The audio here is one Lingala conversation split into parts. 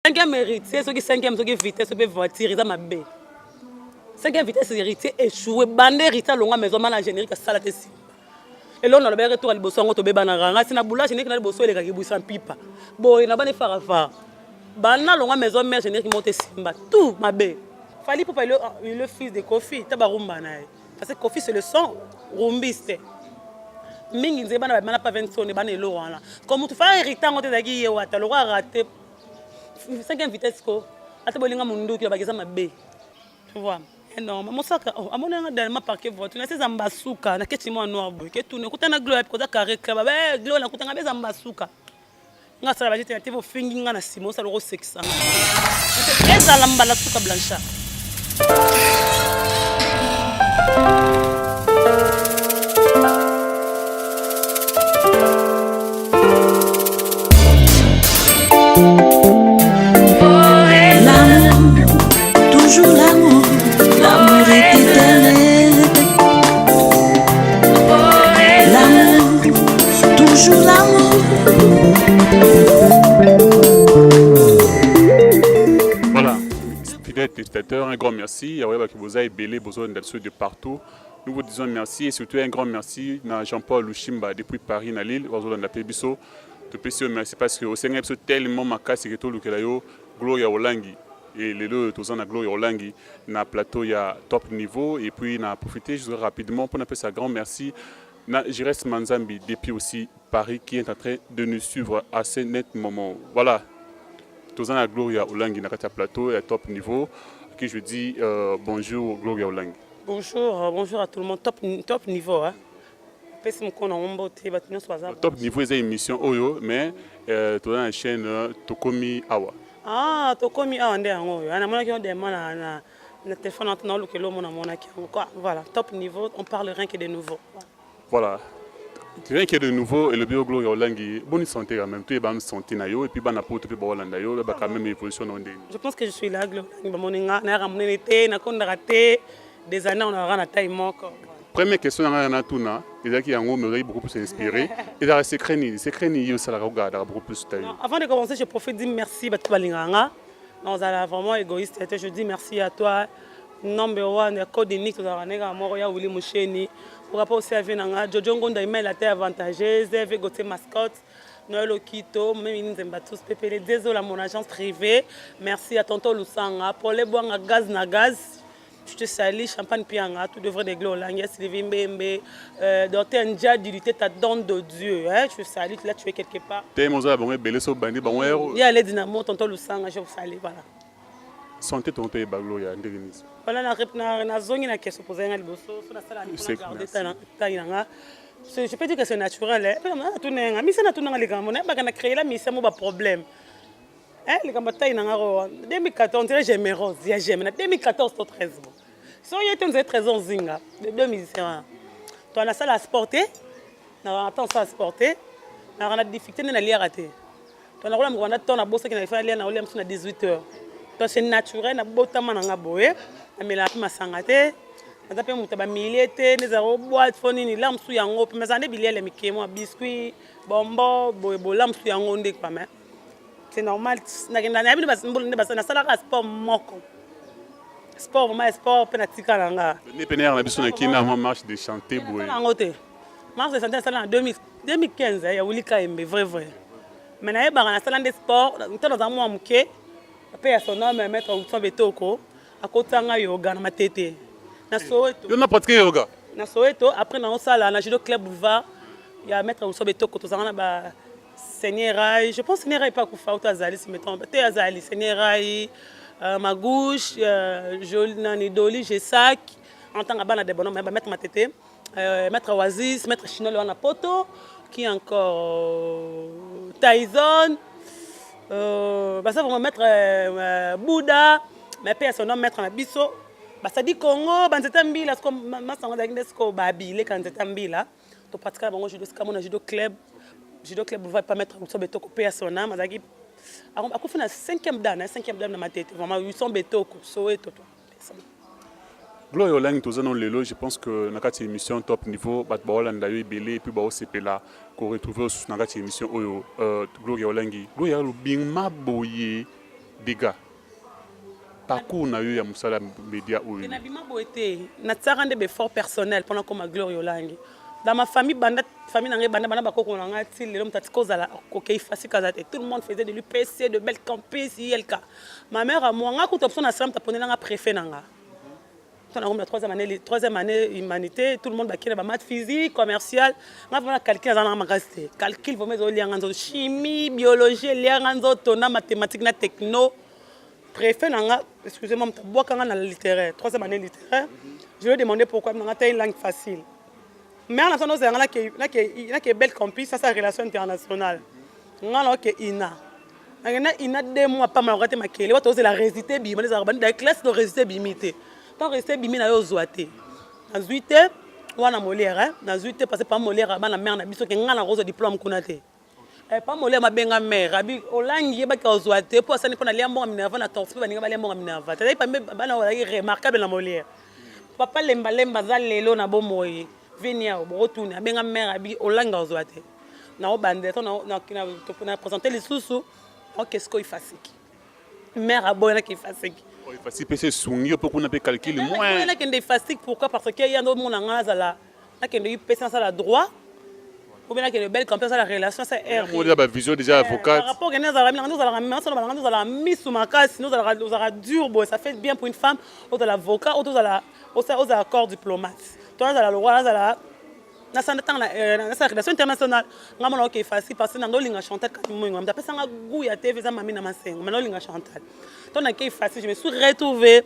5e héritier, ceux qui 5e, ceux qui vitesse, ceux qui voiture, ils ont ma baie. 5e vitesse héritier échoué, bande héritier, longa maison, man générique, ça la tessie. Et là, on a le retour à l'Ibosso, on a le banaranga, c'est un boulot générique, on a le bosso et les gars sans pipa. Bon, il n'a pas de farafar. Bana longa maison, mère générique, monte Simba. Tout, ma baie. Fallait pour parler le fils de Kofi, Tabarumba. Parce que Kofi, c'est le son, rumbiste. Mingi nzeba na bana pa 20 sonne bana elo wana comme tu fais héritant on te daki yewa ta le roi raté 5e vitesse ko ata bolinga mundu ki bakisa mabe tu vois énorme mosaka amona nga dans ma parquet voiture na ces ambasuka na keti mo noir boy ke tourner kutana gloire ko za carré ba gloire na kutanga beza ambasuka nga sala bajete na tivo fingi nga na simo sa loko 600 eza lamba la suka blancha. Toujours l'amour, l'amour est éternel. L'amour, toujours l'amour. Voilà, fidèles téléspectateurs, un grand merci. Qui vous a ébélé, besoin d'être de partout. Nous vous disons merci et surtout un grand merci à Jean-Paul Lushimba depuis Paris, à Lille, au de la Pébiso. Merci parce que au Sénégal, c'est tellement macasse que tout le monde Gloria Olangi. Et les deux, tous en Gloria Olangi, na plateau il y a top niveau et puis na profité juste rapidement pour appeler ça grand merci. Na Jires Manzambi depuis aussi Paris qui est en train de nous suivre assez nettement. Voilà, tous en Gloria Olangi na plateau à top niveau. Qui je dis bonjour Gloria Olangi. Bonjour, bonjour à tout le monde top niveau hein. Top niveau c'est une émission Oyo mais tu as une chaîne Tokomi Awa. Ah, Tokomi Awa ndé ango. Ana mona ki on demande na téléphone na lokelo mona mona ki quoi. Voilà, top niveau, on parle rien que de nouveau. Voilà. Rien que de nouveau et le bio Gloria Olangi bonne santé quand même. Tu es bonne santé na yo et puis bana poto pe ba Holanda yo ba quand même évolution na ndé. Je pense que je suis là Gloria ba moninga na ramener été na konda raté des années on aura na taille moko. Première question, il y a qui beaucoup plus inspiré. Et dans c'est créni, ça la regarde beaucoup plus. Avant de commencer, je profite de dire merci à toi Linganga. On est vraiment égoïste. Je dis merci à toi. Number one, code unique, tu as un Moria Willy Moucheni. Pour rapport aussi à Venanga, Jojo Ngonda email a été avantageuse. Zévé Gauthier mascotte. Noël Okito, même tous Pépé. Désolé à mon agence privée. Merci à tonton Lusanga. Pour les bois à gaz na gaz. Je te salue, champagne pianga, tout devrait régler au langue, Sylvie Mbembe, docteur Ndja, dilité ta donne de Dieu. Je te salue, là tu es quelque part. Tu es mon bon belé so bandi bon il y a les dynamos, tonton Lusanga, je vous salue, voilà. Santé tonton et baglo ya ndevenise. Voilà na zone na question posée na liboso, sur la salle à garder ta je peux dire que c'est naturel. Mais c'est naturel les gars, on a créé la mission mo ba problème. Les gars bataille na ngaro 2014 j'aime rose, j'aime 2014 to 13 bon. So il y a 13 ans zinga, de 2001. Toi la salle à sporter, na attend ça à sporter, na on a difficulté na lier raté. Toi na rola mo na ton na bossa qui na faire lier na olia na 18h. Toi c'est naturel na botama na ngaboye, na mela ma sangate. Na pe muta ba milete, ne zaro boîte foni ni lamsu yango, mais ande bilier les mikemo biscuit, bombo, boyebo lamsu yango ndé quoi mais. C'est normal. Na sala ka sport moko. Sport ma sport penatika langa. Ni pener na biso na kina ma marche de chanter boy. Na ngote. Marche de chanter sala en 2015 ya Wulika Embe vrai. Mais na yeba na sala de sport, ntana za mo amuke. Pe ya sona me mettre au son betoko. Akotanga yoga na matete. Na Soweto. Yo na pratiquer yoga. Na Soweto après na sala na judo club Boulevard. Ya mettre au son betoko to zanga ba Seigneur, je pense que Seigneur n'est pas pour faire Azali, si mettons, Azali, Seigneur, ma gauche, Idoli, j'ai sac, en tant que banane de bonhomme, mettre ma tête, mettre Oasis, mettre Chinol en poto, qui encore Tyson, ça va mettre Bouddha, mais puis son nom mettre en biso, ça dit Congo, Banzetambi, là, comme ma sangue d'Agnesco, Babi, les Kanzetambi là, tu pratiques bon judo, comme on judo club. Judo club va pas mettre son béton coupé à son âme. Azaki, à quoi fait la 5e dame dans ma tête. Vraiment 800 béton coupé tout. Gloria Olangi tous en lelo, je pense que dans cette émission top niveau, bat ba Holanda yo belé et puis ba OCP là, qu'on retrouve dans cette émission Oyo Gloria Olangi. Gloria lo bing ma boye dégâts. Parcours na eu ya musala média ou. Na bima boité, na tsara nde effort personnel pendant que ma gloire yolangi. Dans ma famille banda famille nangé banda bana bakoko nanga til le mutati kozala kokei fasi kazate. Tout le monde faisait de l'UPC, de belles campus ILK. Ma mère à moi nga ko option na salam tapone nanga préfet nanga. On a la troisième année humanité, tout le monde bakina ba maths physique, commercial. On va calculer dans la magasin. Calcul vous mettre lianganzo chimie, biologie, lianganzo tona mathématiques na techno. Préfet nanga, excusez-moi, moi quand on a littéraire, troisième année littéraire, je lui ai demandé pourquoi on a une langue facile. Mais en attendant, on a que belle campus, ça c'est relation internationale. On a que INA. INA 2 mois pas mal raté ma kélé, on a la résister bimé, les arabes dans classe de résister bimité. Tant résister bimé na yo zoaté. Na zuité, wana Molière, na zuité parce que pas Molière, ba na mère na biso ke ngana rose diplôme kunate. Pas Molière ma benga mère, abi olangi ba ka zoaté pour ça ni pona liambo minava na torse ba ninga ba liambo minava. Tadai pa ba na remarquable na Molière. Papa lemba lemba za lelo na bomoyi. Venir au retour, à bien mère abi olangi zoaté. Na obande na présenter les sous-sous. Qu'est-ce qu'il fait? Mère a bonne qui fait. Il faut passer souvenir pour qu'on ait calculé moins. Il y a des fastiques pourquoi parce qu'il y a d'autres monde en Azala. Il y a des personnes à la droit. Ou bien il y a des belles campagnes à la relation c'est R. Moi j'ai la vision déjà avocate. Par rapport à nous allons mise sous ma casse, nous allons dur ça fait bien pour une femme, autre l'avocat, autre aux accords diplomates. Toi à la loi à na relation internationale ngama OK facile parce que nando linga Chantal kamunga m'ta pesa nga goût ya TV za mami na masengo maintenant linga Chantal ton na kay facile je me suis retrouvé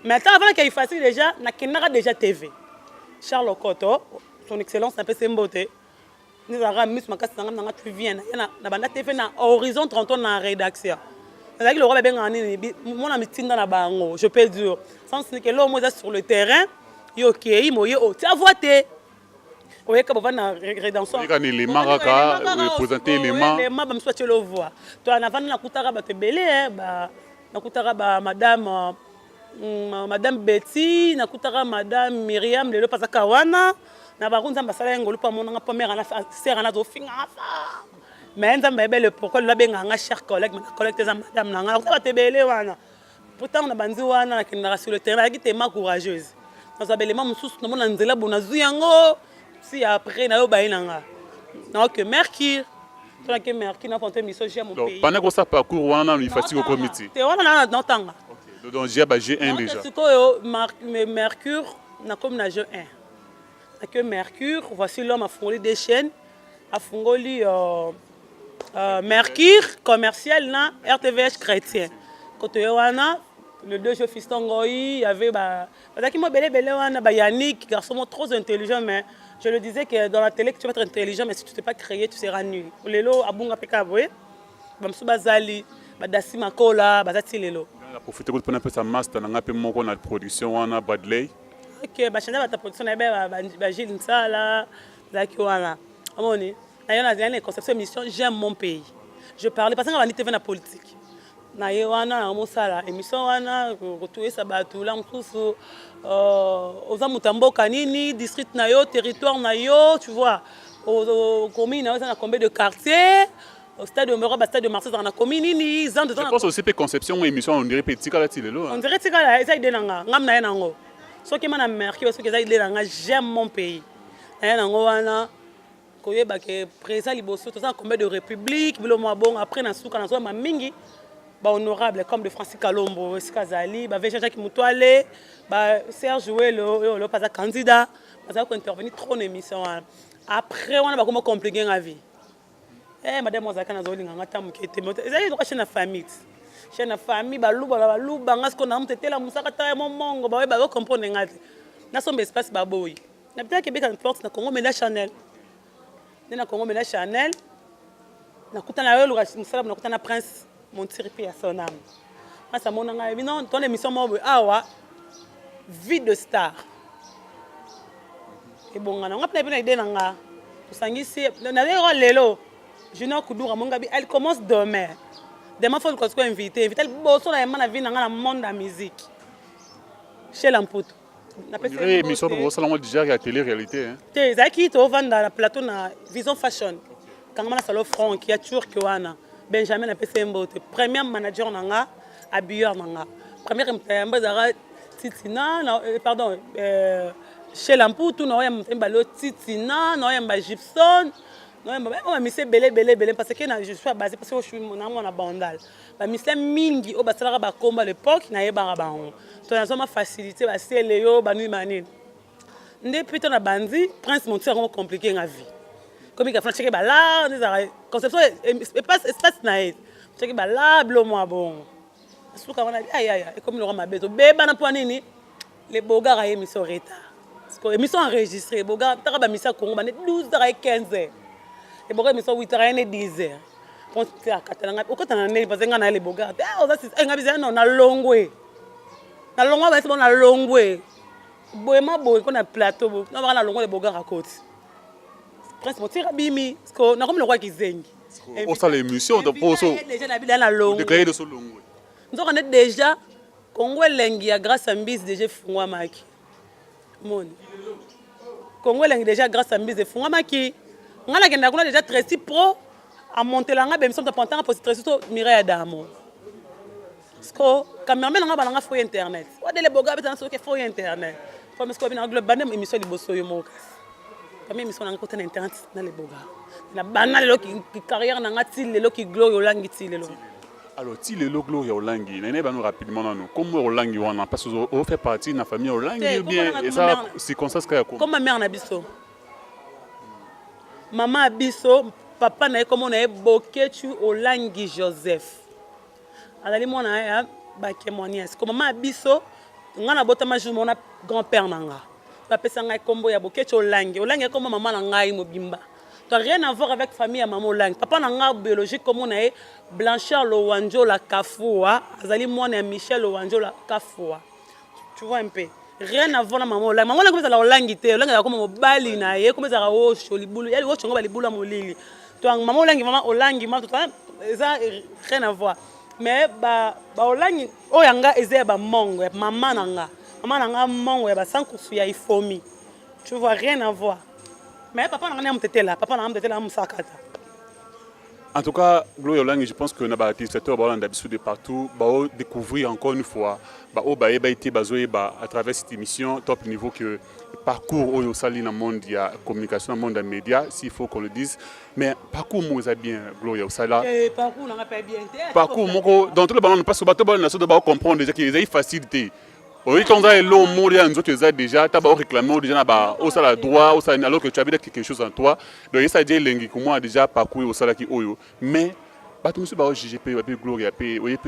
mais attends avant kay facile déjà na kenara déjà TV Charles Okoto son excellence na pesa mbote nous avons mis makasi ngam nga tu viens na banda TV na horizon 30 ans na rédaction avec le roi benga nini mon ami tinda na bango je peux dire sans que l'homme est sur le terrain yo OK moye o tu as voté. Oui, quand on a rédemption. Il y a des éléments qui représentent les éléments. Les éléments, je suis le voir. Toi, on a vendu la coutara te belé, la coutara madame Betty, la coutara madame Myriam, le pas kawana, na barunza basala ngolu pa monanga première na sert na zo finga. Mais nzamba belle pourquoi la benga nga cher collègue, na collecte za madame nanga, on te belé wana. Pourtant on a bandi wana na sur le terrain, qui était courageuse. Dans un élément mususu na mona nzela bona zuyango. Si après na yo bainanga donc Mercure toi que Mercure n'a pas mission j'ai mon pays pendant que ça parcours wana il fatigue au comité te wana na tanga donc j'ai G1 déjà c'est quoi Mercure na comme na G1 na que Mercure voici l'homme a fondé des chaînes a fondé Mercure commercial na RTVH chrétien côté wana le deux jeux fiston goyi il y avait parce que moi belé wana Yannick garçon trop intelligent mais je le disais que dans la télé, tu vas être intelligent, mais si tu ne t'es pas créé, tu seras nul. Lelo, abunga pekabwe, bamsu bazali, badasi makola, bazati lelo. On a profité pour prendre un peu sa master, on a peu mon la production, on a Bradley. Ok, bachanda ta production, na Gilles Nsala, zaki wana. Amoni, na yana zane conception mission, j'aime mon pays. Je parlais parce que on va TV na politique. Na wana na mosala émission wana retrouver sa batu la msusu oza mutamboka nini district na yo territoire na yo tu vois au commune na na combien de quartiers au stade de Europe stade de Marseille dans la commune nini ils ont je pense aussi que conception émission on dirait petit kala tilelo on dirait tikala eza ide nanga ngam na yango soki mana merki soki eza ide nanga j'aime mon pays na yango wana koyeba ke président liboso to za combien de république bilo mo bon après na suka na zo ma mingi honorable comme de Francis Kalombo, Skazali, Jacques Moutouale, Serge Ouelo, le pas candidat, parce qu'on intervenir trop dans l'émission. Après, on a beaucoup compliqué la vie. Madame Mozaka n'a zoli nganga tamu kete. Ezali donc chez na famille. Chez na famille baluba ngas ko na mtete la musaka ta mongo ba comprendre ngati. Na sombe espace baboyi. Na peut-être Québec en porte na Congo mais na Chanel. Na Congo mais na Chanel. Na kutana yo lura musala na kutana prince mon tiré à son âme. Moi, ça mon anga. Non, ton émission mobile. Ah vie de star. Et bon, on a plein d'idées nanga. Pour s'engager, n'allez lelo. Junior Koudoura Mongabi, elle commence demain. Demain, faut qu'on soit invité. Invité, bon, sur la vie dans le monde de la musique. Chez l'Ampout. Émission pour salon déjà la télé-réalité. Tu sais qui te vend dans la plateau na Vision Fashion. Quand on a salon franc qui a toujours que wana. Benjamin a fait un beau premier manager nanga habilleur nanga première mtayamba zara titina pardon chez Lamputu na oyamba mbalo titina na oyamba Gibson na oyamba ba mise belé parce que je suis basé parce que je suis na bandal ba mise mingi o basala ba komba l'époque na yeba ba on to na zoma facilité ba seleyo ba nuit manine ndé plutôt na bandi prince monter vraiment compliqué na vie comme il a fait checker ba là conception espace na et checker ba là blo moi bon sous quand on a aïe et comme il aura ma bête bébé na point nini les bogards a émission retard parce que émission enregistrée bogards ta ba mission Congo ba 12h 15h et bogards émission 8h 10h quand tu as katalanga au quand on a parce que on a les bogards on ça c'est ngabiza non na longwe ba c'est bon na longwe boema boy qu'on a plateau on va na longwe les bogards à côté presque mon tir bimi parce que na comme le roi qui zengi on ça l'émission de poso déjà la bidana longwe de créer de so longwe nous on est déjà Congo lengi ya grâce à Mbis déjà fungwa maki moni Congo lengi déjà grâce à Mbis fungwa maki ngala kenda kuna déjà Tracy Pro a monté la nga bemso de pantan pour Tracy to Mireille Adamo parce que cameraman nga balanga fo internet wa de le boga betana so ke fo internet faut me scope na global même émission liboso yo moka comme émission nga côté internet na le boga na banal lo ki carrière na nga til lo ki glory olangi til lo. Alors, si le logo est Olangi, nous allons rapidement nous. Comment Olangi wana parce que on fait partie de la famille Olangi ou bien et ça c'est comme ça ce qu'il y a comme ma mère na biso. Maman abiso, papa na comme on a Boketu Olangi Joseph. Alali mo na ya ba kémoignage. Comme maman abiso, ngana botama jour mon grand-père nanga. Papa sanga kombo ya Boketu Olangi. Olangi comme maman na ngai mobimba. Tu n'as rien à voir avec la famille à Maman Lang. Papa n'a pas biologique comme on est Blanchard Lowanjo la Kafoua. Azali moi on Michel Lowanjo la Kafoua. Tu vois un peu. Rien à voir avec Maman Lang. Maman Lang comme ça la Langité. Lang comme au bali na ye comme ça la roche li boulou. Elle roche ngo bali boulou molili. Toi Maman Lang maman Olangi ma tout ça rien à voir. Mais ba Olangi o yanga eze ba mongo maman nanga. Maman nanga mongo ya ba sankusu ya ifomi. Tu vois rien à voir. Mais papa n'a rien à là, papa n'a rien à là, en tout cas, Gloria Olangi, je pense que nous avons des d'habitude de partout, découvrir encore une fois, à travers cette émission, top niveau que parcours au Sali dans le monde, il y a communication dans le monde des médias, s'il faut qu'on le dise. Mais parcours, moi, ça bien, Gloria Osala. Parcours, on n'a pas bien. Parcours, dans tout le monde, parce que le bateau, on doit comprendre déjà qu'il y a des facilités. Oui, quand on a l'eau, on a déjà, tu as réclamé déjà au salaire droit, alors que tu as quelque chose en toi. Donc, ça dit que moi déjà parcouru au salaire qui oyo. Mais, monsieur ba GGP, Gloria,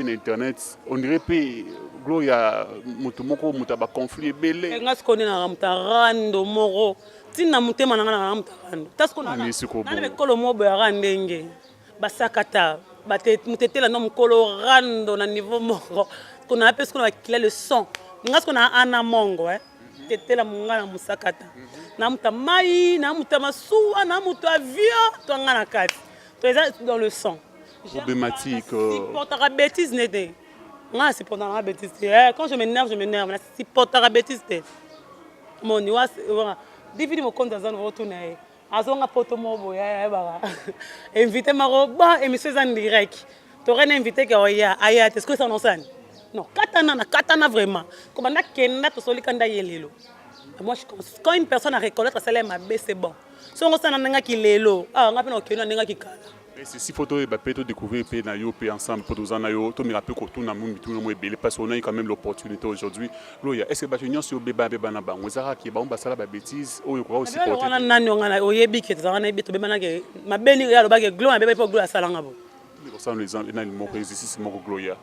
internet, on dirait que Gloria, mutumoko mutaba conflit belé. Ngas connait na mtarando moro. Tina mutema na mtarando. Tasko na. Na le kolo mo ba randenge. Basakata, mutetela no mkolo rando na niveau moro. Qu'on a appelé ce qu'on a le son. Ngas kona ana mongo tetela mungana musakata na mutamai na mutamasu na mutavia to ngana kati to dans le sang problématique supportera bêtise n'était nga supportera bêtise quand je m'énerve na supportera bêtise mon niwa dividi mo compte dans un retourner azonga poto mobo ya ba invité maro ba émission en direct tu aurais invité que oya aya est-ce que ça non ça non, katana vraiment. Comme on a kenda to soli kanda yelelo. Moi quand une personne a reconnaître ça ma bé c'est bon. Si on s'en nanga ki lelo, ah on a pena okena nanga ki kala. Et si photo et bapeto découvrir pe na yo pe ensemble pour tous en yo, to mi rappelle ko tout na mu tout mo belé parce qu'on a quand même l'opportunité aujourd'hui. Loya, est-ce que ba union sur beba na bango zara ki ba on basala ba bêtise o yo ko aussi porter. On a nani on a oyebi ke za na bito beba na ke ma beni ya lo ba ke gloire beba po gloire sala ngabo. Comme les gens na mo exercice mo gloria.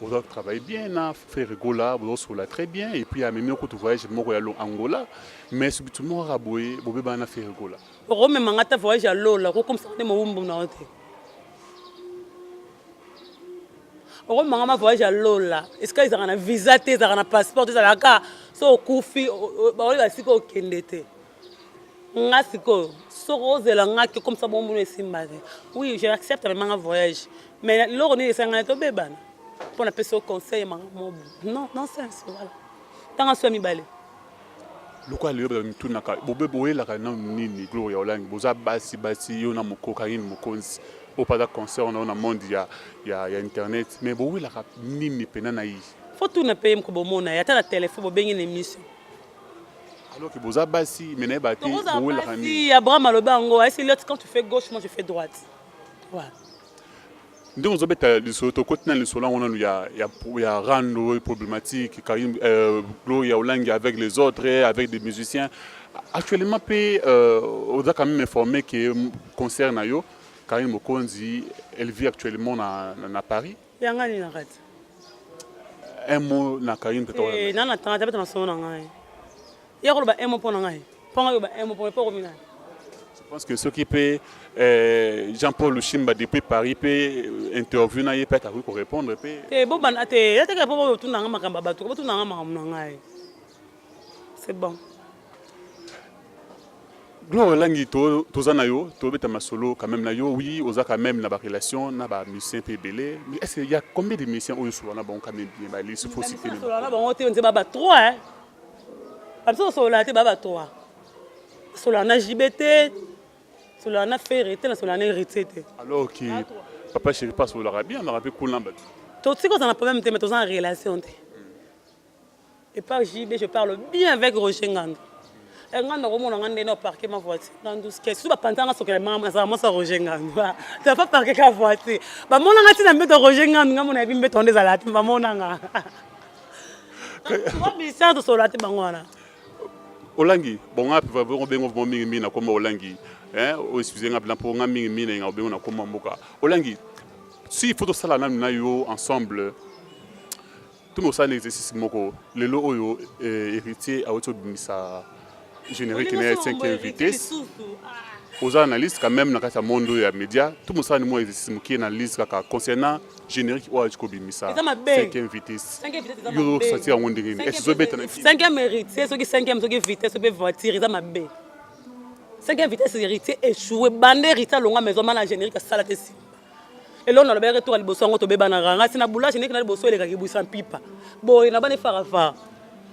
Vous doit travailler bien, faire Angola, vous doit très bien, et puis à même quand tu voyages, moi à Angola, mais subitement raboué, vous pouvez bien faire Angola. Pour même mangata voyage à Lola, comme ça on est mon na hote. Pour mangama voyage à Lola, est-ce qu'ils ont un visa, ils ont un passeport, ils ont un cas, so kufi, bah on va siko kendete. Nga siko, so rose la nga comme ça bon bon simba. Oui, j'accepte le manga voyage, mais l'or ni c'est un to bebana. Pour la personne conseil non c'est voilà tant soit mi balé le quoi le tout naka bobe boye la kana nini Gloria Olangi boza basi yo na moko kaine mokonzi au pas de concert on a un monde il y a internet mais bon oui la nini pena na yi faut tout ne payer ko bomona ya ta la téléphone bo bengi émission alors que boza basi mais na bati oui la nini si Abraham aloba ngo c'est l'autre quand tu fais gauche moi je fais droite voilà donc on beta le soto côté le solan on il y a rando problématique Karim Gloria Olangi avec les autres avec des musiciens actuellement on a quand même informé que concerne yo Karim Mokonzi elle vit actuellement à Paris yanga ni nakati un mot na Karim peut-être non attends tu vas te sonner ngai ya ko ba un mot pour ngai ponga yo ba un mot pour komina je pense que ce qui peut Jean-Paul Lushimba depuis Paris peut interviewer na peut être pour répondre peut bon ban ate ya te ka po tout nanga makamba ba tout nanga makamba ngai c'est bon Gloire Langi tozana yo tobeta masolo quand même na yo oui oza quand même na ba relation na ba musicien pe belé mais est-ce qu'il y a combien de musiciens au solo na bon quand même bien ba liste faut citer solo na bon te on baba 3 hein parce solo na te baba 3 solo na JBT solo na Ferrete na solo na Héritier alors que papa chéri pas solo la bien on rappelle cool namba to tsiko ça na problème te mais toza en relation te et par JB je parle bien avec Roger Ngando nganda komona ngande na parquer ma voiture dans 12 caisses ba pantanga sokela mama ça moi ça Roger Ngando tu vas pas parquer ka voiture ba mona ngati na mbeto Roger Ngando ngamona bi mbeto ndeza la ba mona nga wa bisando solate bangwana Olangi bon api va vraiment bengo bon mingi na koma Olangi hein o excusez nga plan pour nga mingi na nga bengo na koma mboka Olangi si photo sala na yo ensemble tout mo ça l'exercice moko lelo oyo héritier a auto bimisa générique na 5e vitesse aux analystes quand même na kata mondo ya média tout mo ça ni mo exercice moki na liste kaka concernant générique o ajiko bimisa 5e vitesse yo sortir en ndenge ni est-ce que beta na 5e héritier soki 5e soki vitesse be voiture eza mabe 5e vitesse héritier échoué bande héritier longa maison mana générique sala te si et là on a le retour à liboso ngo to beba na ranga sina boula générique na liboso ele ka kibuisa pipa boy na bane farafa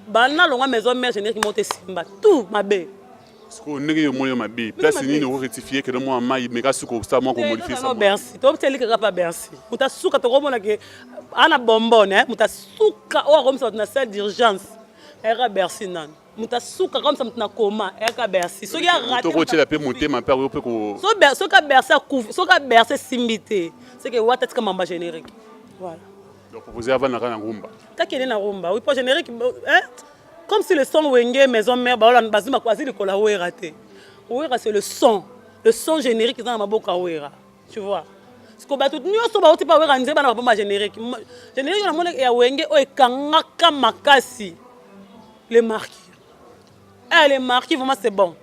bana longa maison mère générique monte simba tout mabe parce que ndenge yo moyo mabe place ni no rectifier que moi mai mais ka suko ça moi ko modifier ça merci to teli ka pas merci muta suka to komona ke ana bonbonne hein muta suka o comme ça na salle d'urgence era merci nan muta suka comme ça na coma era merci so ya raté to ko tela pe monter ma père pe ko so ka bercer couvre so ka bercer simbité c'est que wata tika mamba générique voilà donc proposer avant na ngumba takene na rumba oui pas générique hein comme si le son wenge maison mère ba la bazima kwasi le kola wera te wera c'est le son générique dans maboka wera tu vois ce que ba tout nyoso ba otipa wera nzeba na ba générique na mona ya wenge o ekangaka makasi les marquis les marquis vraiment c'est bon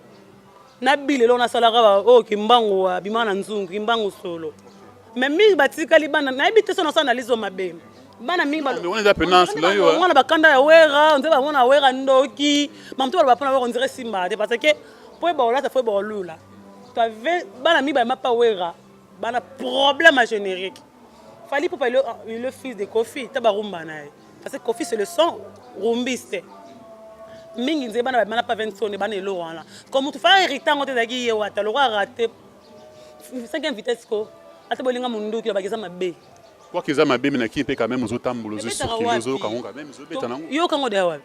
na bile lo na salara o kimbango bimana nzungu kimbango solo mais mi batika libana na ebite so na sa analyse o mabe bana mingi mais on est à penance là yo on a bakanda ya wera on sait ba mona wera ndoki mamto ba pona wera on dirait simba parce que pour ba là ça faut ba lula tu avais bana mingi ba mapa wera bana problème à générique fallait pour le fils de Kofi ta ba rumba na parce que Kofi c'est le son rumbiste mingi nze bana ba pas 20 sonne bana elo wana comme tu fais héritant on te daki yewa ta le roi raté 5e vitesse ko ata bolinga mundu ki ba kisa mabe quoi qu'ils aient ma bébé na qui peut quand même aux autres tambours aux autres quand même ils bêtent non yo kango de wa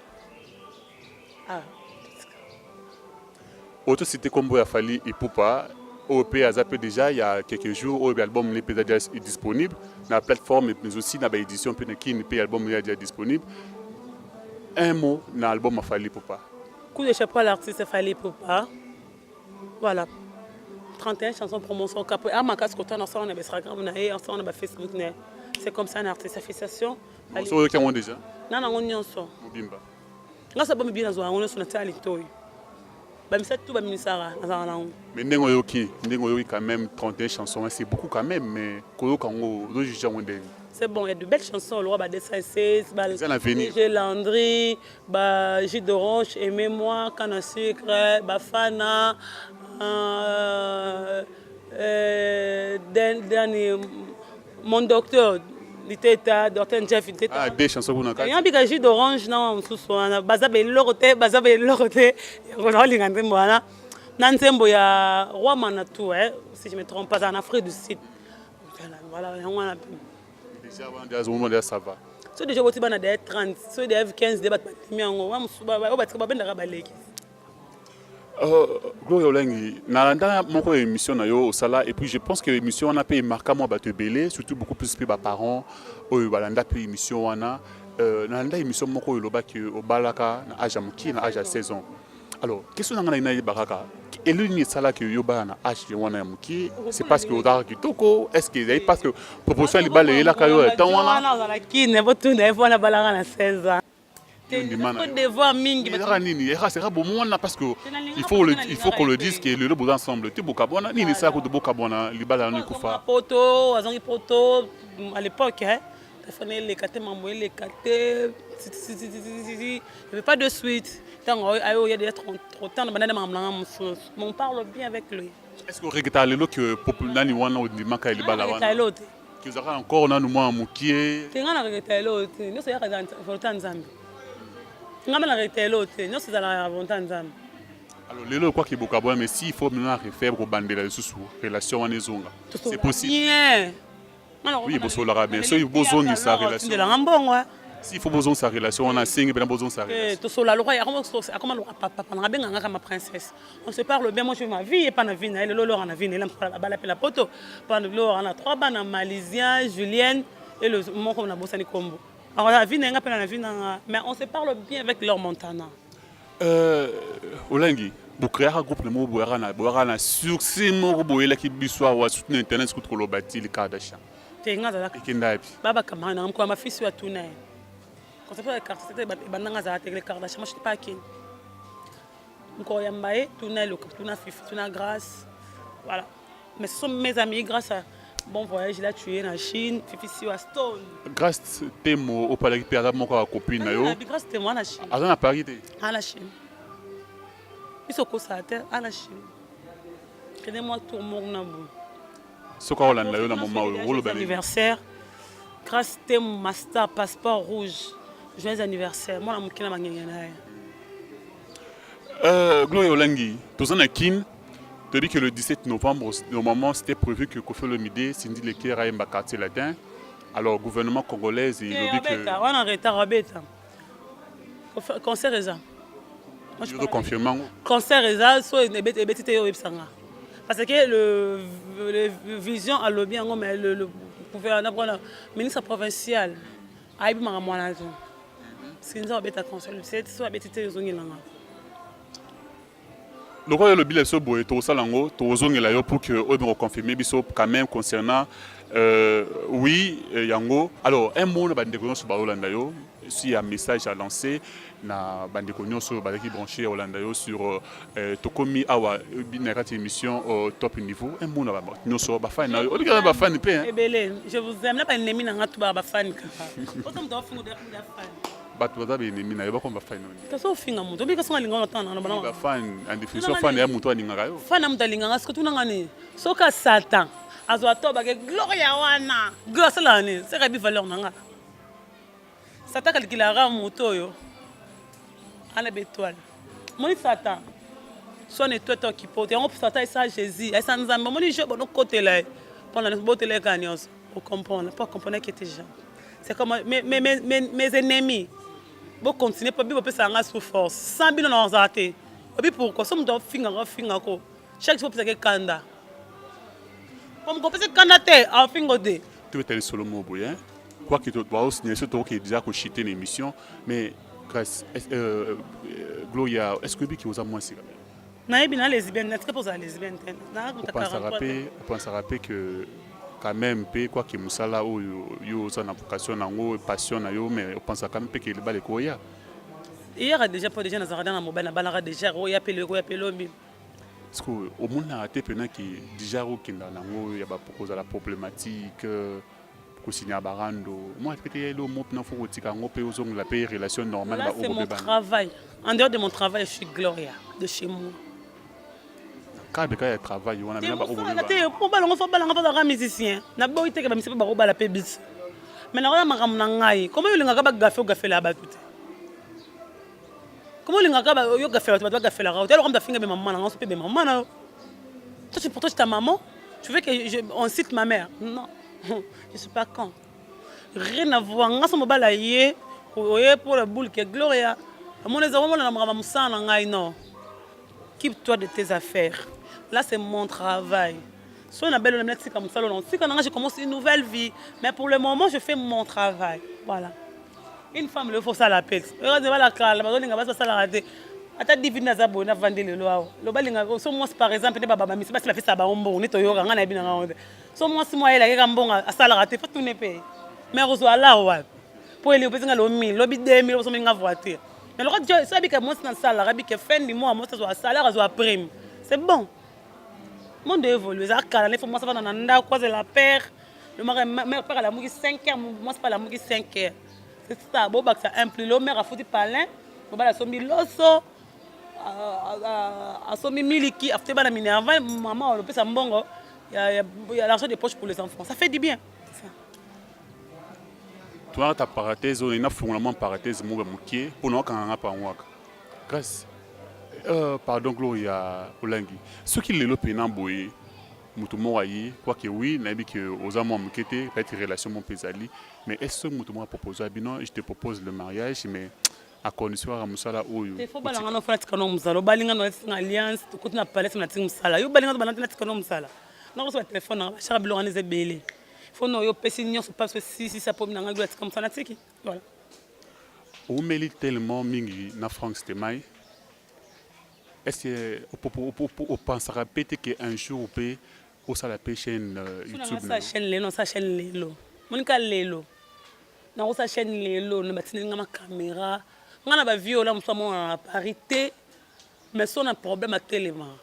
ah auto cité combo ya Fally Ipupa OP a zappé déjà il y a quelques jours où l'album est déjà disponible dans la plateforme mais aussi dans l'édition puis qui n'est pas album déjà disponible un mot dans l'album à Fally Ipupa coup de chapeau à l'artiste Fally Ipupa voilà 31 chansons promotion cap à ma casque autant ensemble on a Instagram na ensemble on a Facebook na c'est comme ça un artiste association sur qui ont déjà non on nyonso mobimba nga ça bombi bien zo on so na tali toy ba mi tout ba minisara na na mais ndengo yoki quand même 31 chansons c'est beaucoup quand même mais koyo kango do juger wonde c'est bon il y a de belles chansons le roi ba dessin 16 ba j'ai Landry ba jus d'orange aimez-moi canne à sucre ba fana dernier mon docteur l'État docteur Jeff ah des chansons qu'on a il y a un bigage d'orange non sous bazabe loroté on lingande mwana na nzembo ya roi manatu si je me trompe pas en Afrique du Sud Voilà, il y a un Déjà, ça va. so déjà boti bana de 30 so de 15 débat batimi yango wa musuba ba batika babenda baleki Gloria Olengi, nalanda moko émission na yo au sala et puis je pense que l'émission on a payé marquant moi bato belé surtout beaucoup plus que parents oyo balanda pe émission wana nalanda émission moko yo loba que au balaka na âge muki na âge à 16 ans. Alors, qu'est-ce que vous avez baraka et l'une sala que yo ba na âge wana muki c'est parce que odara kitoko est-ce que parce que proportion li balé la kayo temps wana na la kine botu na evona balaka na 16 ans. Devoir mingi parce que il faut qu'on le dise que le beau ensemble tu bokabona ni ça ko de bokabona libala no kufa poto azongi poto à l'époque hein téléphone les caté mamoy les caté il y avait pas de suite tant il y a déjà trop temps de banana mamlanga on parle bien avec lui. Est-ce que regretter le que populani wana di maka libala wana que ça encore na nous moi mukie tenga na regretter l'autre nous c'est ya volta nzambe ngama na regretter l'autre nous c'est la volta nzambe. Alors lelo quoi qui bokabona mais si il faut maintenant refaire pour bandela sous relation wana ezonga c'est possible. Oui, bosola bien sûr, il faut besoin sa relation. De la mbongo. Si il faut besoin sa relation, on a 5 bien besoin sa relation. To sola le roi, comment le papa na benga ngaka ma princesse. On se parle bien, moi je veux ma vie et pas na vie na elle lolo na vie, elle a la poto. Pas lolo na 3 bana malaisien, Julienne et le mon comme na bosani kombo. Alors la vie na nga na vie na mais on se parle bien avec leur Montana. Olengi bu créer un groupe de mots boira na succès mo boyela ki biswa wa sur internet ko lo bati le Kardashian. Tenga za Ikindapi. Baba kama na mko ma fils wa tuna. Quand ça fait la carte c'était bandanga za le Kardashian, moi je suis pas kin. Mko yambaye tuna le tuna fifi tuna grâce. Voilà. Mais ce sont mes amis grâce à bon voyage il a tué en Chine, fifi si wa stone. Grâce temo au palais perdre mon copine na yo. Grâce temo en Chine. À Paris té. À la Chine. Isoko sa terre à la Chine. Prenez-moi tout mon nabou. Ce qu'on a na moment où le anniversaire. Grâce temo master passeport rouge. Joyeux anniversaire. Moi la mukina mangengena. Gloria Olengi, tous en kin. Tu dis que le 17 novembre, normalement, c'était prévu que Kofi Olomide, Cindy Leker, aille dans quartier latin. Alors, le gouvernement congolais, il a dit que... On a arrêté à Rabeta. Concert est ça. Je veux confirmer. Concert est ça, soit une bêtise au parce que le vision a le bien, mais le gouverneur, le ministre provincial, a eu un moyen. C'est une bêtise concert, c'est une bêtise au le roi le bilan sur boé tout ça lango tout zongela yo pour que on me confirmer biso quand même concernant oui yango alors un mot na bandeko sur Holanda yo si un message à lancer na bandeko sur ba qui branché Holanda yo sur tokomi awa binakati émission au top niveau un mot na ba nyonso ba fan na yo o ba fan pe je vous aime na ba ennemi na ngatu ba fan ka autant do fingo de fan bato baza benemi na yo bakomba fan kaso finga mutu obi kaso ngalinga otana na bana ba fan en définition fan ya mutu alingaka yo fan mutu alinganga siko tuna ngani soka satan azwa toba ke gloria wana gloire la ni c'est rabi valeur nanga satan kalikila ra mutu yo ana bétoile moni satan son étoile qui porte on satan ça Jésus et ça nzamba moni je bon côté là pendant le boté les gagnants pour comprendre pas comprendre qui était gens c'est comme mes ennemis. Bon continuer pas bien ça en sous force. Sans bien dans zaté. Et puis pourquoi ça me doit finir ko. Chaque fois que kanda. Comme qu'on peut kanda té en fingo de. Tu veux aller solo mo boyen. Quoi que tu dois aussi c'est toi qui déjà que chiter l'émission mais grâce Gloria est-ce que qui vous a moins c'est quand même. Na bien lesbienne, est-ce que pour ça lesbienne na on pense à rappeler que quand même quoi que musala ou yo ça na vocation nango passion na yo mais on pense quand même que le balé koya hier déjà pas déjà na zarada na mobile na balaka déjà o ya pele mbi parce que au monde na té pena qui déjà o kinda nango ya ba proposer la problématique ko signer barando moi peut-être le mot na faut tika ngo pe ozong la paix relation normale ba c'est mon travail en dehors de mon travail je suis Gloria de chez moi. Quand il travaille, on a bien pas musicien. Na boy te ke ba misipe ba roba la pebis. Mais na ma ramna ngai. Comment yo linga ka ba gafe la ba tout. Comment linga ka ba yo gafe ba gafe la ra. Tu alors comme ta finga be maman na on se pe be maman na. Toi pour toi c'est ta maman. Tu veux que on cite ma mère? Non. Je suis pas con. Rien à voir. Nga somo bala ye pour la boule que Gloria. Mon les hommes na mama musana ngai non. Occupe-toi de tes affaires. Là c'est mon travail. Si on a belle le comme ça non. Si quand je commence une nouvelle vie, mais pour le moment je fais mon travail. Voilà. Une femme le faut ça la pète. Regarde la cale, ma donne va ça la rater. Ata divine za bona vendre le loa. Lo balinga so moi par exemple ne baba mami c'est pas la fait ça ba ombo ni to yoga ngana bina ngana. So moi si moi ela ke kambonga asala rater faut tout ne paye. Mais rezo ala wa. Pour ele opesi ngalo 1000, lobi 2000 so minga voiture. Mais le reste ça bi que moi dans ça la bi que fin du mois moi ça soit salaire soit prime. C'est bon. Monde évolue ça kala il faut moi ça va dans nda quoi c'est la père. Le mère père la mugi 5 heures moi c'est pas la mugi 5 heures. C'est ça bon bah ça implie le mère a foutu palin. Bon bah la sombi loso. À son miliki, après la mine avant maman on peut ça mbongo, il y a l'argent de poche pour les enfants, ça fait du bien. Toi ta parenthèse on a fondamentalement parenthèse mo mokie pour nous quand on a pas waka. Grâce pardon Gloria Olangi. Ce qui le pena boye mutumo ayi quoi que oui na bi que aux amants mokete peut-être relation mon pesali mais est-ce que mutumo a proposé binon je te propose le mariage mais à condition à musala oyo il faut balanga no flat kanom musala balinga no alliance to kutuna palais na ting musala yo balinga to balanga na kanom musala na ko so téléphone na chara bilonga ne zebele faut no yo pesi nyonso parce que si ça pomina ngalo comme ça na tiki voilà o meli tellement mingi na France te mai est-ce que o pensera peut-être que un jour peut au sala chaîne YouTube na chaîne lelo sa chaîne lelo monika lelo na ko sa chaîne lelo na batini ngama caméra ngana ba viola msomo na parité mais son un problème à tellement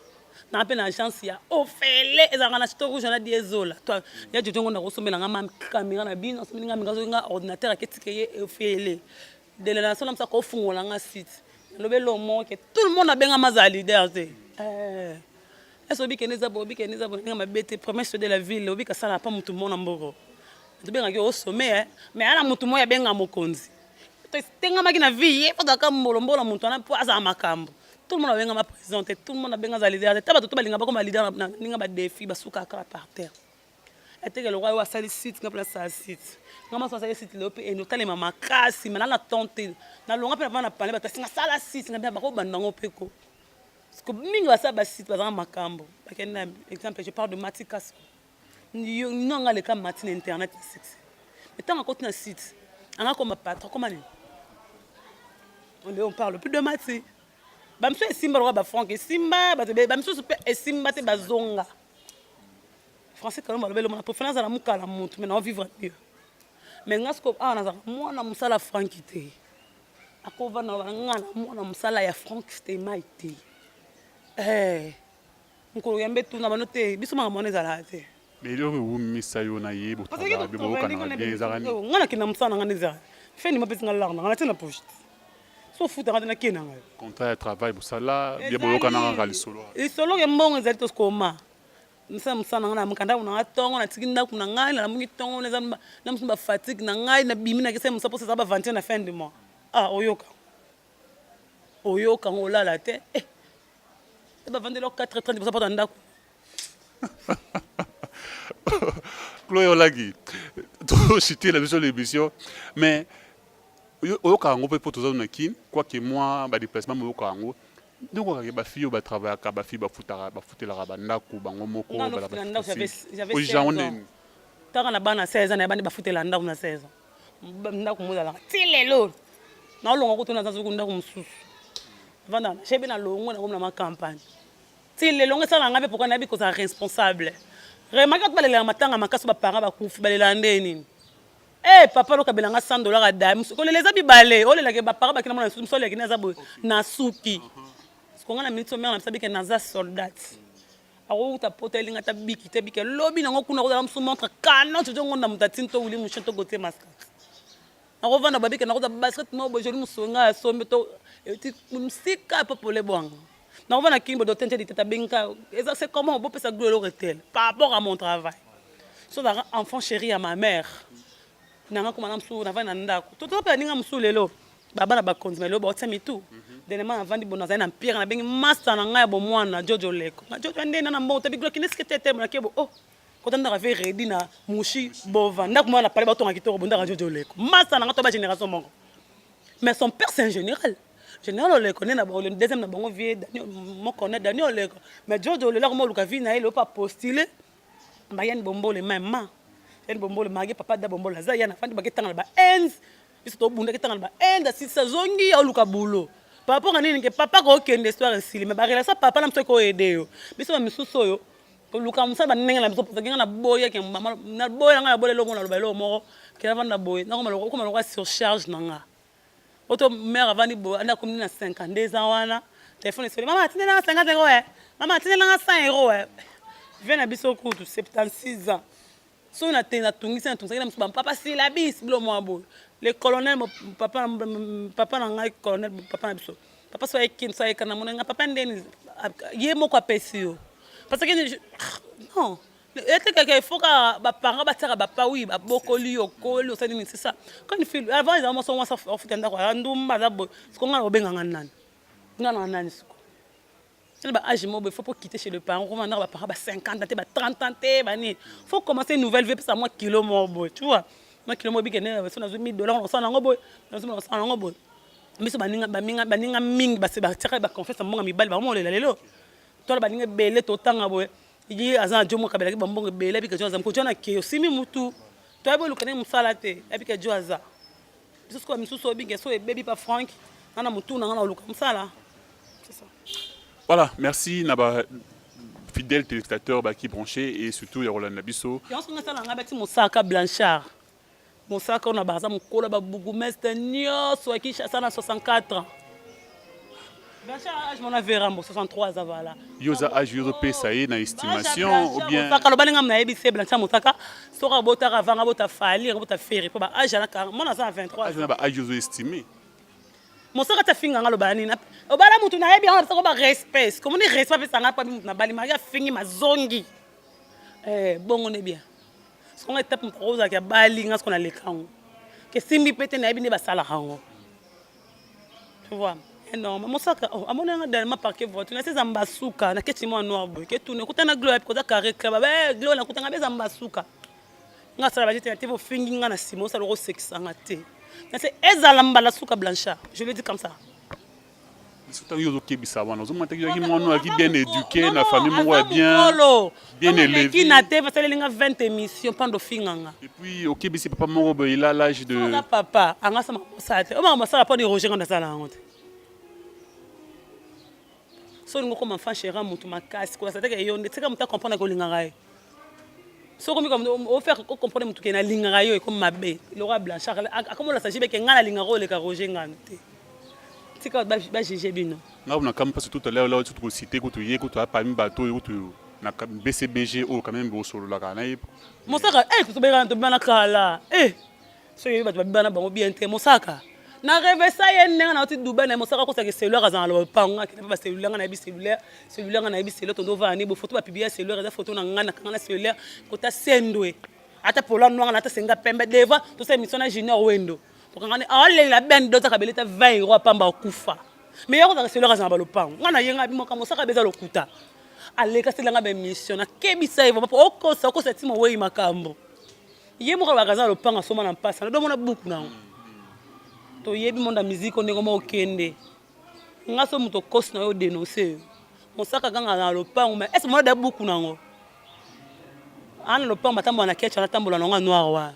na pe na agence ya ofele ezanga na stock rouge na diesola toi ya jojongo na kosomela ngama caméra na bino sominga mingazo nga ordinateur aketike ye ofele de la nation ça ko fungola nga site lobelo mo que tout le monde a benga mazali derze eso bikeneza nga mabete promesse de la ville obika sala pas mutu mona mboko to benga ke au sommet mais ana mutu mo ya benga mokonzi tenga makina vie pas ka mbolombola muntu ana poza makambo tout le monde a benga ma présenter tout le monde a benga za leader taba to balinga ba comme leader na ninga ba défi ba suka ka par terre était que le roi wa sali site nga place sa site nga ma sali site le pe et notale mama kasi mana na tonte na longa pe na parler ba singa sala site nga ba ko bandango peko parce que mingi ba sa ba site ba za makambo ba kenda exemple je parle de Matikas ni nga le kam matin internet site mais tant qu'on na site anga comme patron comment on parle plus de Mati bamso simba roi ba franc simba ba bamso simba te bazonga français quand même le préférence à la mukala monte mais on vivre mieux mais ngasko na za mwana musala frankité akova na ngana mwana musala ya frankité maité nkolo yambe tuna banote bisuma mona za te mais il y a eu misayo na yebo taba be boka na bien zarani ngana kina musana ngana za feni mapesi ngala ngana tena poche so futa ngana kina ngala contrat de travail pour ça là bien boka na ngala solo isolo ke mbongo zali to skoma msana ngana mkanda una tongo na tikinda kuna ngai na mungi tongo na msumba fatigue na ngai na bimi na kese msapo ça va 21 na fin du mois oyoka ngola la te ba vendre lo 4:30 pour ça ndako Chloé Olagi trop cité la mission l'émission mais oyoka ngo pe pour tous na kin quoi que moi ba déplacement oyoka ngo donc ba fille ba travailler ka ba fille ba futela ba ndako bango moko ba la j'avais 16 ans tant na bana 16 ans na bana ba futela ndako na 16 ans ndako mozala tilelo na longo ko tona zazu ndako mususu vanda chebe na longo na comme na campagne tilelo ngesala ngabe pourquoi na bi ko ça responsable remarque ba le matanga makaso ba parents ba kufu ba le landeni papa lo kabelanga $100 a dame ko le les abibale o le la ke ba parents ba kina mona susu le kina za na suki qu'on a mis sur mer, on a sabi que naza soldat. Alors ta poteli ngata biki te biki lobi nango kuna ko dalam montre canon tu jongo na mutatin to wili mushinto gote maska. Alors vana babi que na ko da basket mo bo joli musonga so meto eti musika popole bwanga. Na vana kimbo do tente de tata benka. C'est comment on peut ça glolo retel par rapport à mon travail. So da enfant chéri à ma mère. Nanga ko manam su na vana ndako. Toto pa ninga musulelo. Baba na ba konzimelo ba otami tout. Dernièrement avant di bonaza na pire na bengi master na ngai bo mwana Jojo leko na Jojo ndena na mbo tabi gloki neske tete na kebo kotandaka ve redi na mushi bova ndako mwana pale batonga kitoko bondaka jojo leko masa nanga to ba génération moko mais son père c'est un général oleko ne na le deuxième na bango vie Daniel moko na Daniel oleko mais jojo le la ko luka vie na ele pas postuler ba yan bombole même yan bombole magi papa da bombole za yana fandi baketanga ba ends biso to bunda ketanga ba ends si sazongi ya luka bulo papa ngani ke papa ko kende histoire sili mais ba relation papa na mso ko aider yo biso ba misuso yo luka musaba nenga na biso parce que na boya ke mama na boya nga boya longo na lo ba lo moko ke na vanda boya na ko malo surcharge nanga auto mère avant ni bo ana comme na 52 ans wana téléphone c'est maman tine na 50 euros maman tine na 100 euros vient na biso kutu 76 ans so na tena tungisa na tungisa na papa syllabis blo mo abo le colonel papa na ngai colonel papa na biso papa so ekin so ekana mo nga papa ndeni ye moko apesio parce que non était quelque faut que ba parents ba tsaka ba pa oui ba bokoli okoli ça c'est ça quand il fait avant ils ont son ça ofutenda kwa ndumba za bo siko ngana obenga nani nani siko c'est ba âge mo il faut pas quitter chez le parent comment ba parents ba 50 ans ba 30 ans ba ni faut commencer une nouvelle vie pour ça moi kilo mo boy tu vois moi kilo mo bigene so na $1000 on ça nango boy on ça nango boy mais so baninga mingi ba se ba tsaka ba confiance mo ngami bali ba mo lelo to ba ninga bele to tanga boy il azan jomo kabela ki bambongo bele bi ke joza mko jona ke simi mutu to ebo lukane musala te ebi ke joza biso ko misuso bi ke so e baby pa frank nana mutu na ngana luka musala c'est ça. Voilà, merci naba fidèles téléspectateurs ba qui branché et surtout ya Roland Nabiso. Et on se ngasa nga beti Mosaka Blanchard. Mosaka on a baza mukola ba bougumestre nyoso ki sana 64 ans. Je m'en avais remboursé 63 ans voilà. Yoza âge européen ça y est na estimation ou bien Mosaka lo balinga na ebise Blanchard Mosaka sora bota ravanga bota fali bota faire po ba âge na mona za 23 ans. âge na ba âge yozo estimé. Mosaka ta finga ngalo bani na obala mutu na yebi on ba respect comme ni respect pe sanga pa mutu na bali maria fingi mazongi bongo ne bien ce qu'on étape mutu roza ka bali ngas qu'on a le kango que simbi pete na yebi ne ba sala hango tu vois énorme Mosaka amona nga dans ma parquet voiture na ces ambasuka na keti mo noir boy ke tourner kutana gloire ko za carré kaba ba gloire na kutanga beza ambasuka nga sala ba jete na tevo fingi nga na simo sala ro sexanga te. C'est Ezalamba la souka Blanchard. Je le dis comme ça. C'est un yozo kebisa wana. Zo mata ki mono qui bien éduqué, na famille mo bien élevé. Qui na te parce que 20 émissions pendant finganga. Et puis au kebisi papa mo il a l'âge de papa, anga sama sate. O mama sala pas de Roger ngana sala ngote. So ngo comme enfant chéra mutu makasi ko sa te ke yonde tseka muta comprendre ko linganga. So comme on faire comprendre mutu ke na linganga yo comme mabe. Le roi Blanchard comme la sajibe ke ngana lingaro le ka Roger ngante. Tika ba jije bino. Nga on a comme parce tout à l'heure là tu te citer ko tu yé ko tu a parmi bateau ko tu na BCBG o quand même bo solo la kana yé. Mosaka to be to bana kala. So yé ba bana bango bien te Mosaka. Na rêve ça yé nenga na ti Dubai na Mosaka ko sa ke cellulaire azan lo panga ke ba cellulaire na bi cellulaire na bi cellulaire to do vani bo photo ba publier cellulaire za photo na ngana kanga cellulaire ko ta sendwe ata pola noanga na ta senga pembe deva to sa mission na junior wendo to kanga ale la ben do ta kabeleta 20 euros pamba kufa mais yako ta cellulaire azan ba lo panga ngana yenga bi mo ka Mosaka beza lo kuta ale ka selanga be mission na kebisa evo o ko sa ko setimo we makambo ye mo ka ba kaza lo panga soma na mpasa na do mona buku na to yebi monde musique on ngoma okende ngaso muto kosi na yo dénoncer Mosaka ganga na lopango mais est-ce mo da buku nango ana lopango matambo na ketcha na tambola nonga noir wa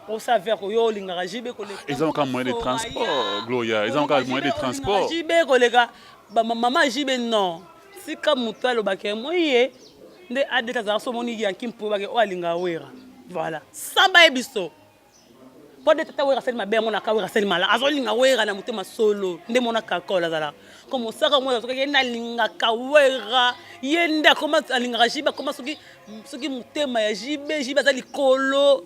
o savoir yo lingara jibe ko le ils ont quand moyen de transport Gloria ils ont quand moyen de transport jibe ko le ga ba maman jibe non sika mutalo bake moye nde adeta za so moni ya kimpo bake o alinga wera voilà samba ebiso pode tata wera sel mabe ngona ka wera sel mala azolinga wera na mutema solo nde mona kakola zala comme Mosaka mo soki yenda linga ka wera yenda koma alinga jiba koma soki mutema ya jibe za likolo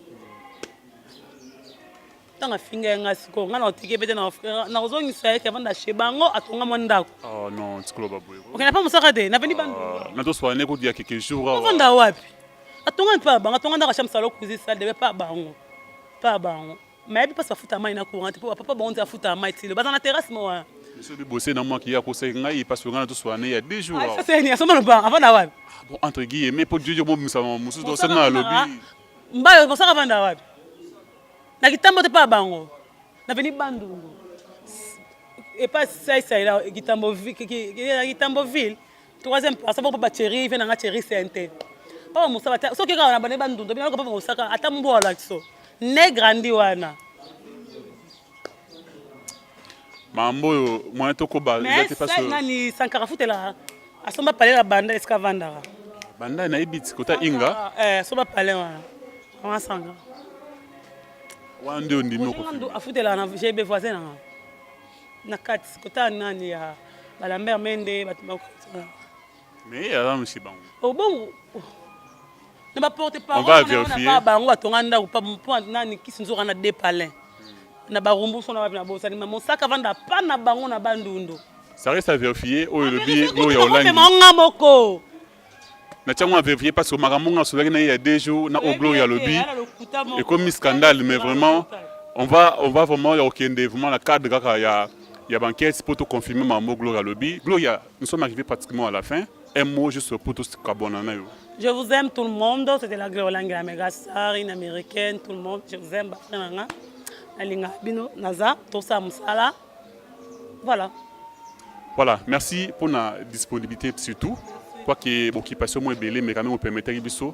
tanga finga nga siko ngana otike pete na frère na ozongi sa yeke vanda shebango atonga mondako oh non tsikolo babwe okena pa Mosaka de na veni bandu na to soane ko dia quelques jours vanda wapi atonga pa banga atonga ndaka shamsalo kuzi sa de pa bango mais puis pas futa mai na courant papa bon on futa mai tilo bazana terrasse moi Je vais bosser dans moi qui a conseillé il passe il y a 2 jours. Ça c'est ni asoma no ba avant d'avoir. Bon entre guillemets pour Dieu moi ça musu do sana lobby. Mbayo ko saka vanda wapi? Na kitambo te pa bango. Na veni bandungu. Et pas ça là Kitambo ville. Troisième place ça pas chéri vient na chéri CNT. Pas musa ba so ke ka na bane bandungu bien ko pa musaka ata mbola kiso. Ne grandi wana. Mambo moi to ko ba mais ça nani Sankara futela asomba pale la banda escavandara banda na ibiti kota inga soba pale wana on sanga wande ndimo ko afutela na GB voisin na kati kota nani ya Balambert Mende batumba mais ya mshi bango oh bon ne ba porte pas on va vérifier ba bango atonganda ko pa nani kisinzo na dépalin na barumbu sona wapi na bosa ni mosaka vanda pa na bango na bandundu ça reste à vérifier au lobby gloria hollande mais moko na tiens on va vérifier parce que maramonga souverain il y a 2 jours na au gloria lobby et comme scandale mais vraiment on va vraiment y vraiment la cadre kaka ya banquette pour tout confirmer mambo gloria lobby gloria nous sommes arrivés pratiquement à la fin un mot juste pour tous cabonana yo. Je vous aime tout le monde, c'était la Gloria Hollande la méga star une américaine tout le monde je vous aime bafranga Alinga bino naza tosa musala voilà. Voilà, merci pour la disponibilité surtout. Quoi que l'occupation moins belée, mais quand même, on permettait biso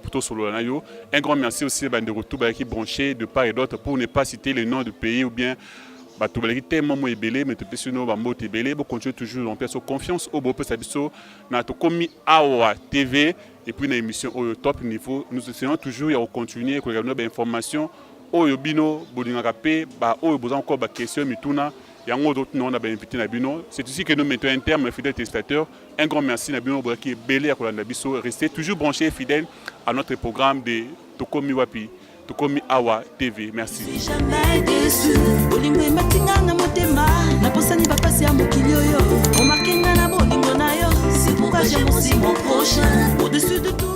pour tout solo nayo. Un grand merci aussi à de retour qui branché de part et d'autre pour ne pas citer les noms du pays ou bien tout le tellement moins belé, mais tout le monde va monter belé. Pour continuer toujours en place confiance au beau peu sabiso. Na to komi Awa TV et puis une émission au top niveau. Nous essayons toujours à continuer avec les informations. Oyo bino bolinga pe ba oyo boza encore ba question mituna yango d'autres non na ba invité na bino c'est ici que nous mettons un terme fidèles téléspectateurs un grand merci na bino qui belé à kolanda biso restez toujours branchés fidèles à notre programme de Tokomi Wapi Tokomi Awa TV merci jamais déçu bolingo ematinga na motema na posani ba pasi ya mokili oyo o makenga na bolingo na yo si courage mon prochain au-dessus de tout